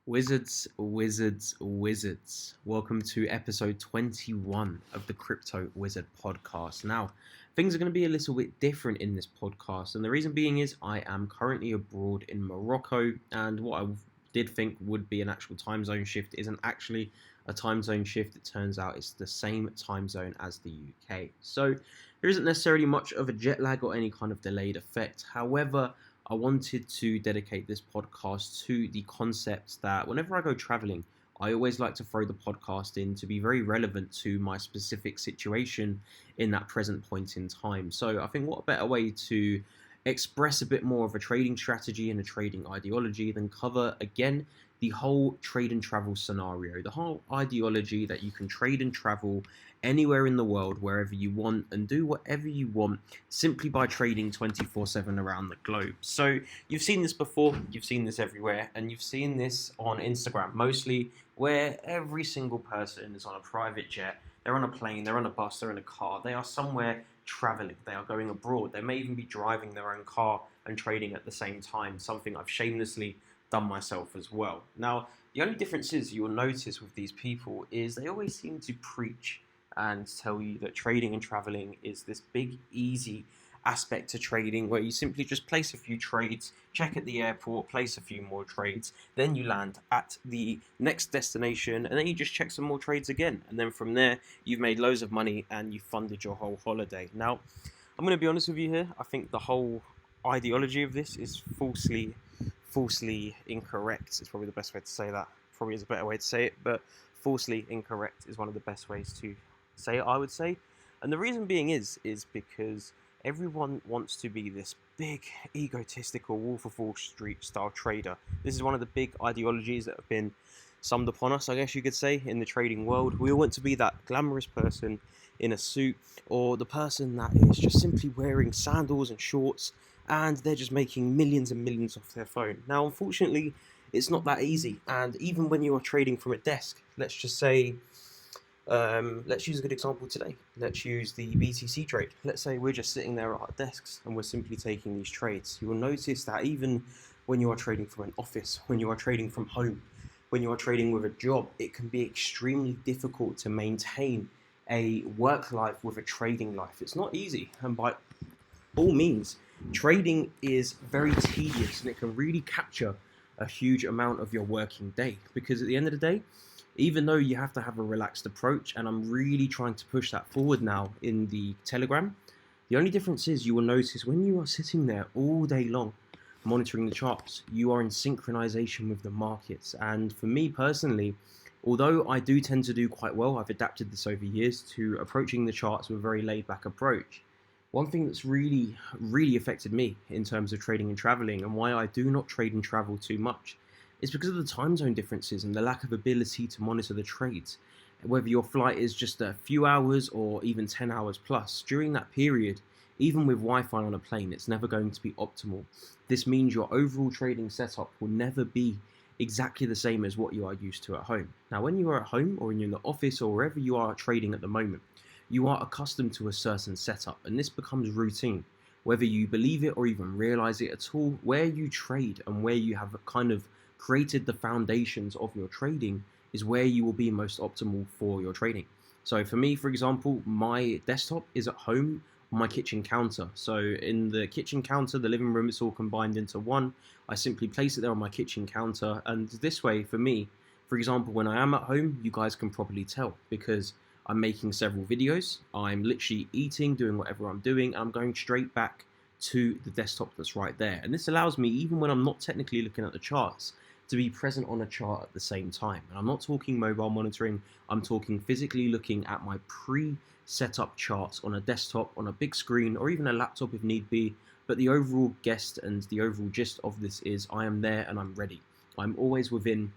Wizards. Welcome to episode 21 of the Crypto Wizard podcast. Now, things are going to be a little bit different in this podcast, and the reason being is I am currently abroad in Morocco, and what I did think would be an actual time zone shift isn't actually a time zone shift. It turns out it's the same time zone as the UK. So, there isn't necessarily much of a jet lag or any kind of delayed effect. However, I wanted to dedicate this podcast to the concept that whenever I go traveling, I always like to throw the podcast in to be very relevant to my specific situation in that present point in time. So I think what a better way to express a bit more of a trading strategy and a trading ideology than cover again the whole trade and travel scenario, the whole ideology that you can trade and travel anywhere in the world, wherever you want, and do whatever you want simply by trading 24/7 around the globe. So you've seen this before, you've seen this everywhere, and you've seen this on Instagram mostly, where every single person is on a private jet, they're on a plane, they're on a bus, they're in a car, they are somewhere traveling, they are going abroad, they may even be driving their own car and trading at the same time, something I've shamelessly done myself as well. Now, the only difference is you'll notice with these people is they always seem to preach and tell you that trading and traveling is this big, easy aspect to trading where you simply just place a few trades, check at the airport, place a few more trades, then you land at the next destination, and then you just check some more trades again. And then from there, you've made loads of money and you've funded your whole holiday. Now, I'm going to be honest with you here. I think the whole ideology of this is falsely incorrect. It's probably the best way to say that. Probably is a better way to say it, but falsely incorrect is one of the best ways to say it, I would say. And the reason being is because everyone wants to be this big, egotistical Wolf of Wall Street style trader. This is one of the big ideologies that have been summed upon us, I guess you could say, in the trading world. We all want to be that glamorous person in a suit, or the person that is just simply wearing sandals and shorts, and they're just making millions and millions off their phone. Now, unfortunately, it's not that easy. And even when you are trading from a desk, let's just say, let's use a good example today. Let's use the BTC trade. Let's say we're just sitting there at our desks and we're simply taking these trades. You will notice that even when you are trading from an office, when you are trading from home, when you are trading with a job, it can be extremely difficult to maintain a work life with a trading life. It's not easy, and by all means, trading is very tedious and it can really capture a huge amount of your working day, because at the end of the day, even though you have to have a relaxed approach, and I'm really trying to push that forward now in the Telegram, the only difference is you will notice when you are sitting there all day long monitoring the charts, you are in synchronization with the markets. And for me personally, although I do tend to do quite well, I've adapted this over years to approaching the charts with a very laid back approach. One thing that's really affected me in terms of trading and traveling, and why I do not trade and travel too much, is because of the time zone differences and the lack of ability to monitor the trades. Whether your flight is just a few hours or even 10 hours plus, during that period, even with Wi-Fi on a plane, it's never going to be optimal. This means your overall trading setup will never be exactly the same as what you are used to at home. Now, when you are at home or when you're in the office or wherever you are trading at the moment, you are accustomed to a certain setup, and this becomes routine. Whether you believe it or even realize it at all, where you trade and where you have kind of created the foundations of your trading is where you will be most optimal for your trading. So for me, for example, my desktop is at home on my kitchen counter. So in the kitchen counter, the living room, it's all combined into one. I simply place it there on my kitchen counter, and this way for me, for example, when I am at home, you guys can probably tell because I'm making several videos, I'm literally eating, doing whatever I'm doing, I'm going straight back to the desktop that's right there. And this allows me, even when I'm not technically looking at the charts, to be present on a chart at the same time. And I'm not talking mobile monitoring, I'm talking physically looking at my pre-set up charts on a desktop, on a big screen, or even a laptop if need be. But the overall guest and the overall gist of this is I am there and I'm ready. I'm always within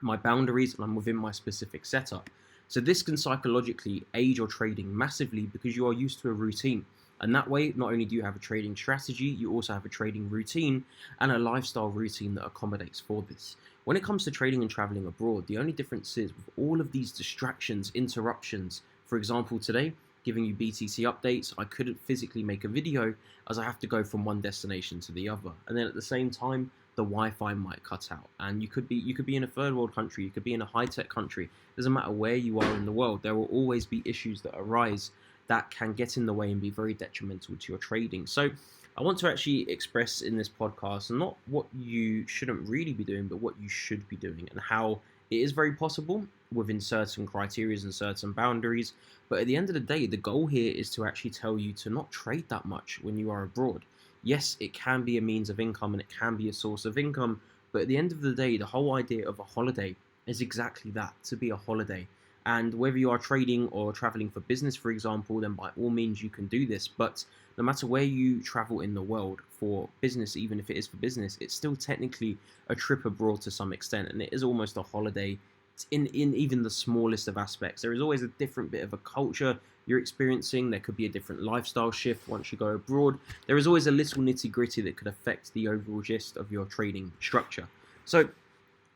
my boundaries and I'm within my specific setup. So this can psychologically aid your trading massively because you are used to a routine. And that way, not only do you have a trading strategy, you also have a trading routine and a lifestyle routine that accommodates for this. When it comes to trading and traveling abroad, the only difference is with all of these distractions, interruptions. For example, today, giving you BTC updates, I couldn't physically make a video as I have to go from one destination to the other. And then at the same time, the Wi-Fi might cut out, and you could be in a third world country, you could be in a high-tech country. Doesn't matter where you are in the world, there will always be issues that arise that can get in the way and be very detrimental to your trading. So I want to actually express in this podcast not what you shouldn't really be doing, but what you should be doing, and how it is very possible within certain criteria and certain boundaries. But at the end of the day, the goal here is to actually tell you to not trade that much when you are abroad. Yes, it can be a means of income and it can be a source of income, but at the end of the day, the whole idea of a holiday is exactly that, to be a holiday. And whether you are trading or traveling for business, for example, then by all means you can do this. But no matter where you travel in the world for business, even if it is for business, it's still technically a trip abroad to some extent, and it is almost a holiday in even the smallest of aspects. There is always a different bit of a culture you're experiencing. There could be a different lifestyle shift once you go abroad. There is always a little nitty gritty that could affect the overall gist of your trading structure. So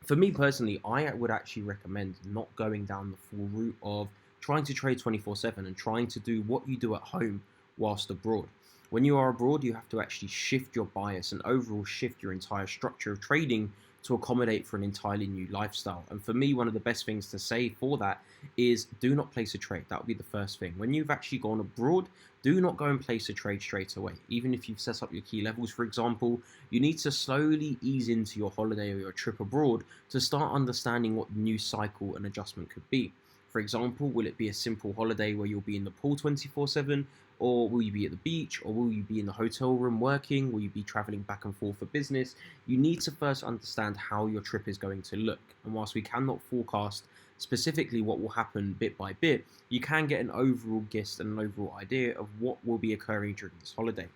for me personally, I would actually recommend not going down the full route of trying to trade 24/7 and trying to do what you do at home whilst abroad. When you are abroad, you have to actually shift your bias and overall shift your entire structure of trading to accommodate for an entirely new lifestyle. And for me, one of the best things to say for that is do not place a trade. That would be the first thing. When you've actually gone abroad, do not go and place a trade straight away. Even if you've set up your key levels, for example, you need to slowly ease into your holiday or your trip abroad to start understanding what the new cycle and adjustment could be. For example, will it be a simple holiday where you'll be in the pool 24/7? Or will you be at the beach? Or will you be in the hotel room working? Will you be traveling back and forth for business? You need to first understand how your trip is going to look. And whilst we cannot forecast specifically what will happen bit by bit, you can get an overall gist and an overall idea of what will be occurring during this holiday.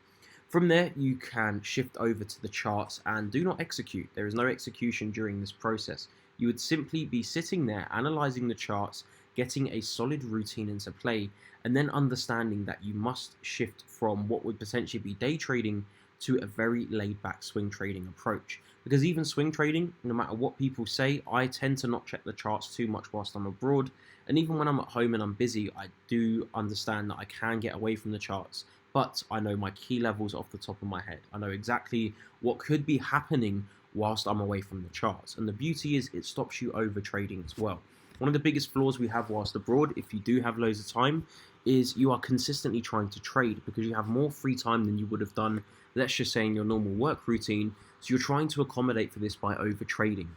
From there, you can shift over to the charts and do not execute. There is no execution during this process. You would simply be sitting there, analyzing the charts, getting a solid routine into play, and then understanding that you must shift from what would potentially be day trading to a very laid back swing trading approach. Because even swing trading, no matter what people say, I tend to not check the charts too much whilst I'm abroad. And even when I'm at home and I'm busy, I do understand that I can get away from the charts. But I know my key levels off the top of my head. I know exactly what could be happening whilst I'm away from the charts. And the beauty is it stops you over trading as well. One of the biggest flaws we have whilst abroad, if you do have loads of time, is you are consistently trying to trade because you have more free time than you would have done, let's just say, in your normal work routine. So you're trying to accommodate for this by over trading.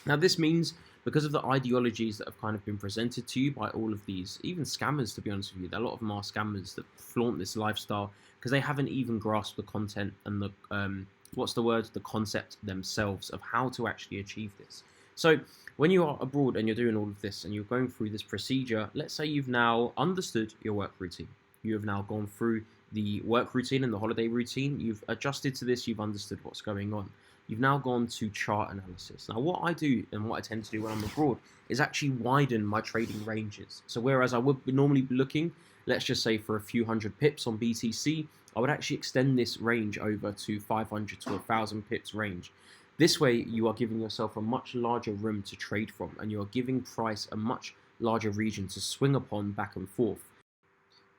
Now this means, because of the ideologies that have kind of been presented to you by all of these, even scammers, to be honest with you, a lot of them are scammers that flaunt this lifestyle because they haven't even grasped the content and the the concept themselves of how to actually achieve this. So when you are abroad and you're doing all of this and you're going through this procedure, let's say you've now understood your work routine. You have now gone through the work routine and the holiday routine. You've adjusted to this. You've understood what's going on. You've now gone to chart analysis. Now, what I do and what I tend to do when I'm abroad is actually widen my trading ranges. So whereas I would normally be looking, let's just say, for a few hundred pips on BTC, I would actually extend this range over to 500 to 1,000 pips range. This way, you are giving yourself a much larger room to trade from, and you are giving price a much larger region to swing upon back and forth.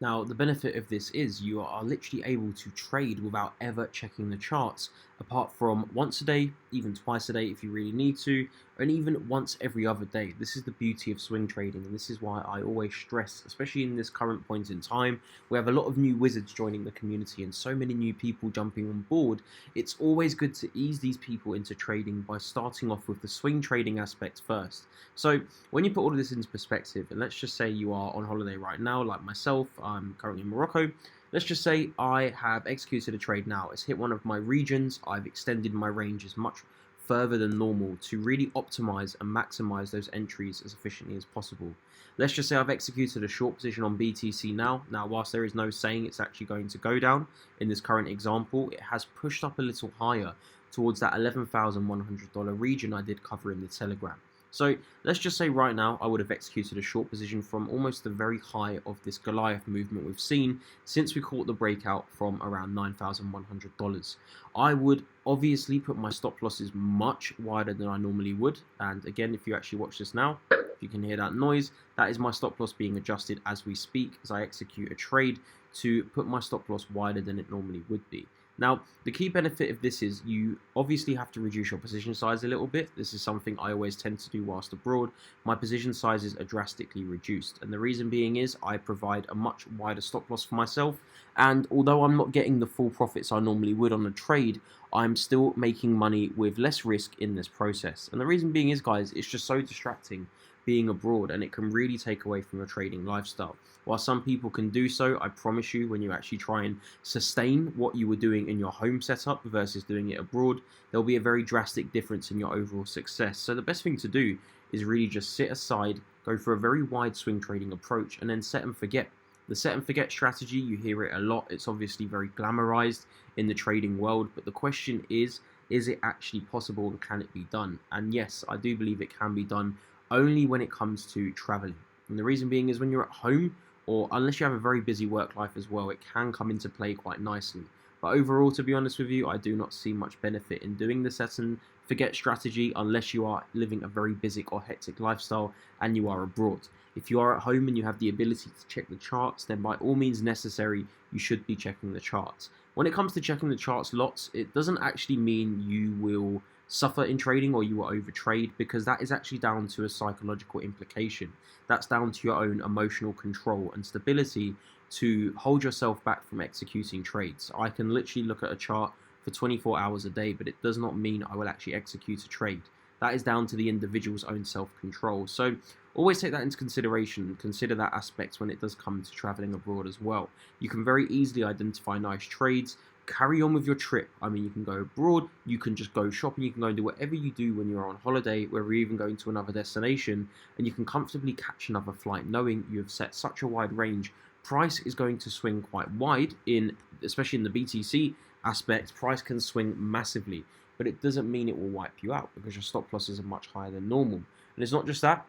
Now, the benefit of this is you are literally able to trade without ever checking the charts, apart from once a day, even twice a day if you really need to, and even once every other day. This is the beauty of swing trading, and this is why I always stress, especially in this current point in time, we have a lot of new wizards joining the community and so many new people jumping on board. It's always good to ease these people into trading by starting off with the swing trading aspect first. So when you put all of this into perspective, and let's just say you are on holiday right now, like myself, I'm currently in Morocco. Let's just say I have executed a trade now. It's hit one of my regions. I've extended my ranges much further than normal to really optimize and maximize those entries as efficiently as possible. Let's just say I've executed a short position on BTC now. Now, whilst there is no saying it's actually going to go down, in this current example, it has pushed up a little higher towards that $11,100 region I did cover in the Telegram. So let's just say right now I would have executed a short position from almost the very high of this Goliath movement we've seen since we caught the breakout from around $9,100. I would obviously put my stop losses much wider than I normally would. And again, if you actually watch this now, if you can hear that noise, that is my stop loss being adjusted as we speak as I execute a trade to put my stop loss wider than it normally would be. Now, the key benefit of this is you obviously have to reduce your position size a little bit. This is something I always tend to do whilst abroad. My position sizes are drastically reduced, and the reason being is I provide a much wider stop loss for myself, and although I'm not getting the full profits I normally would on a trade, I'm still making money with less risk in this process. And the reason being is, guys, it's just so distracting being abroad, and it can really take away from your trading lifestyle. While some people can do so, I promise you, when you actually try and sustain what you were doing in your home setup versus doing it abroad, there'll be a very drastic difference in your overall success. So the best thing to do is really just sit aside, go for a very wide swing trading approach, and then set and forget. The set and forget strategy, you hear it a lot. It's obviously very glamorized in the trading world, but the question is it actually possible, and can it be done? And yes, I do believe it can be done, only when it comes to traveling. And the reason being is when you're at home, or unless you have a very busy work life as well, it can come into play quite nicely. But overall, to be honest with you, I do not see much benefit in doing the set and forget strategy unless you are living a very busy or hectic lifestyle and you are abroad. If you are at home and you have the ability to check the charts, then by all means necessary, you should be checking the charts. When it comes to checking the charts lots, it doesn't actually mean you will suffer in trading or you will overtrade, because that is actually down to a psychological implication. That's down to your own emotional control and stability to hold yourself back from executing trades. I can literally look at a chart for 24 hours a day, but it does not mean I will actually execute a trade. That is down to the individual's own self-control. So always take that into consideration. Consider that aspect when it does come to traveling abroad as well. You can very easily identify nice trades, carry on with your trip. I mean, you can go abroad, you can just go shopping, you can go and do whatever you do when you're on holiday, where you're even going to another destination, and you can comfortably catch another flight knowing you have set such a wide range. Price is going to swing quite wide, especially in the BTC aspect. Price can swing massively, but it doesn't mean it will wipe you out, because your stop losses are much higher than normal. And it's not just that.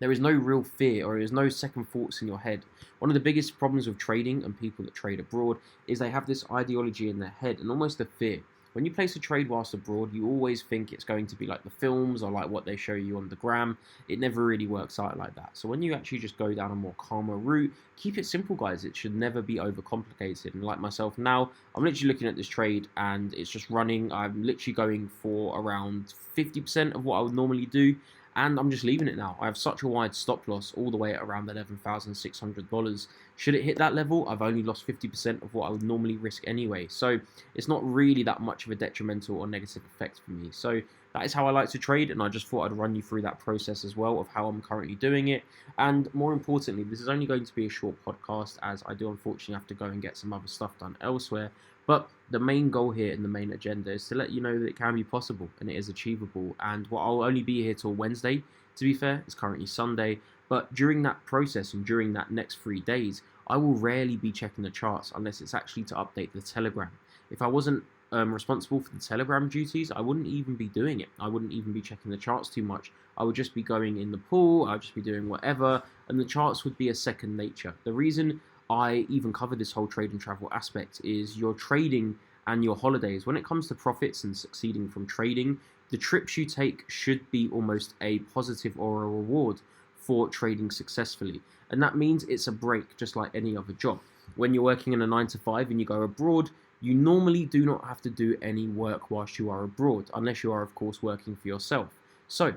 There is no real fear, or there is no second thoughts in your head. One of the biggest problems with trading and people that trade abroad is they have this ideology in their head and almost a fear. When you place a trade whilst abroad, you always think it's going to be like the films or like what they show you on the gram. It never really works out like that. So when you actually just go down a more calmer route, keep it simple, guys. It should never be overcomplicated. And like myself now, I'm literally looking at this trade and it's just running. I'm literally going for around 50% of what I would normally do, and I'm just leaving it now. I have such a wide stop loss all the way at around $11,600. Should it hit that level, I've only lost 50% of what I would normally risk anyway. So it's not really that much of a detrimental or negative effect for me. So that is how I like to trade, and I just thought I'd run you through that process as well of how I'm currently doing it. And more importantly, this is only going to be a short podcast, as I do unfortunately have to go and get some other stuff done elsewhere. But the main goal here and the main agenda is to let you know that it can be possible and it is achievable. And what I'll only be here till Wednesday, to be fair. It's currently Sunday. But during that process and during that next 3 days, I will rarely be checking the charts unless it's actually to update the Telegram. If I wasn't responsible for the Telegram duties, I wouldn't even be doing it. I wouldn't even be checking the charts too much. I would just be going in the pool, I would just be doing whatever, and the charts would be a second nature. The reason I even cover this whole trade and travel aspect is your trading and your holidays. When it comes to profits and succeeding from trading, the trips you take should be almost a positive or a reward for trading successfully. And that means it's a break, just like any other job. When you're working in a 9 to 5 and you go abroad, you normally do not have to do any work whilst you are abroad, unless you are, of course, working for yourself. So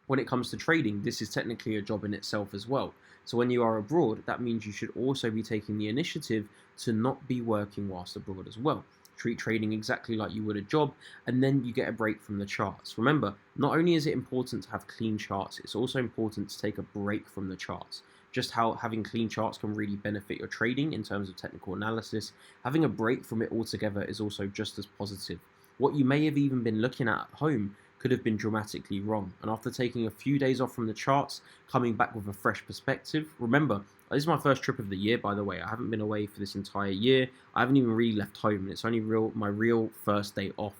when it comes to trading, this is technically a job in itself as well. So when you are abroad, that means you should also be taking the initiative to not be working whilst abroad as well. Treat trading exactly like you would a job, and then you get a break from the charts. Remember, not only is it important to have clean charts, it's also important to take a break from the charts. Just how having clean charts can really benefit your trading in terms of technical analysis, having a break from it altogether is also just as positive. What you may have even been looking at home could have been dramatically wrong. And after taking a few days off from the charts, coming back with a fresh perspective, remember, this is my first trip of the year, by the way. I haven't been away for this entire year. I haven't even really left home, and it's only my real first day off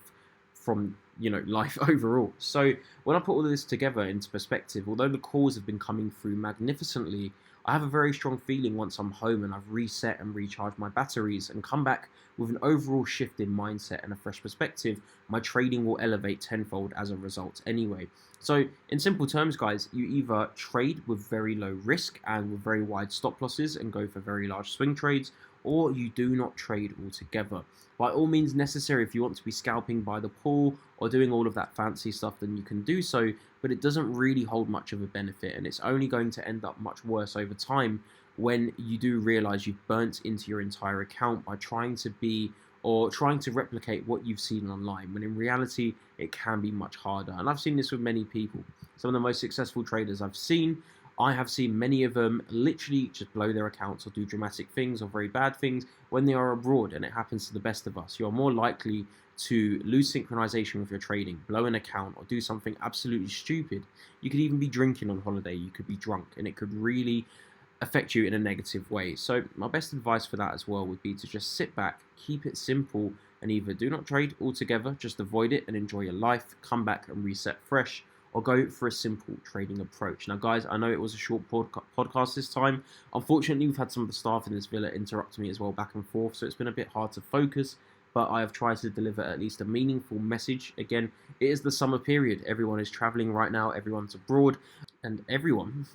from, life overall. So when I put all of this together into perspective, although the calls have been coming through magnificently, I have a very strong feeling once I'm home and I've reset and recharged my batteries and come back with an overall shift in mindset and a fresh perspective, my trading will elevate tenfold as a result anyway. So in simple terms, guys, you either trade with very low risk and with very wide stop losses and go for very large swing trades, or you do not trade altogether. By all means necessary, if you want to be scalping by the pool or doing all of that fancy stuff, then you can do so, but it doesn't really hold much of a benefit, and it's only going to end up much worse over time when you do realize you've burnt into your entire account by trying to be or trying to replicate what you've seen online, when in reality it can be much harder. And I've seen this with many people. Some of the most successful traders I have seen many of them literally just blow their accounts or do dramatic things or very bad things when they are abroad, and it happens to the best of us. You are more likely to lose synchronization with your trading, blow an account, or do something absolutely stupid. You could even be drinking on holiday, you could be drunk, and it could really affect you in a negative way. So my best advice for that as well would be to just sit back, keep it simple, and either do not trade altogether, just avoid it and enjoy your life, come back and reset fresh, or go for a simple trading approach. Now guys, I know it was a short podcast this time. Unfortunately, we've had some of the staff in this villa interrupt me as well back and forth, so it's been a bit hard to focus, but I have tried to deliver at least a meaningful message. Again, it is the summer period. Everyone is traveling right now, everyone's abroad, and everyone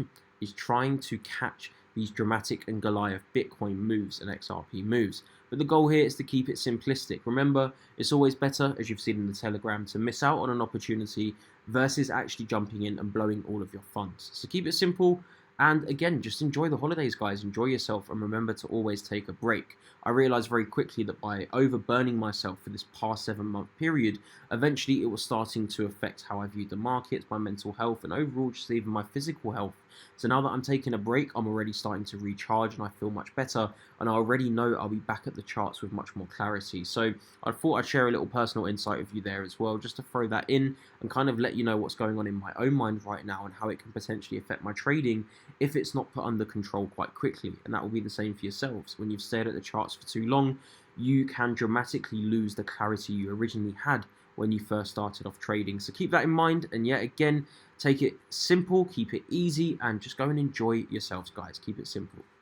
is trying to catch these dramatic and Goliath Bitcoin moves and XRP moves. But the goal here is to keep it simplistic. Remember, it's always better, as you've seen in the Telegram, to miss out on an opportunity versus actually jumping in and blowing all of your funds. So keep it simple, and again, just enjoy the holidays, guys. Enjoy yourself, and remember to always take a break. I realized very quickly that by overburning myself for this past 7-month period, eventually it was starting to affect how I viewed the markets, my mental health, and overall just even my physical health. So now that I'm taking a break, I'm already starting to recharge and I feel much better, and I already know I'll be back at the charts with much more clarity. So I thought I'd share a little personal insight with you there as well, just to throw that in and kind of let you know what's going on in my own mind right now and how it can potentially affect my trading if it's not put under control quite quickly. And that will be the same for yourselves. When you've stared at the charts for too long, you can dramatically lose the clarity you originally had when you first started off trading. So keep that in mind, and yet again, take it simple, keep it easy, and just go and enjoy yourselves, guys. Keep it simple.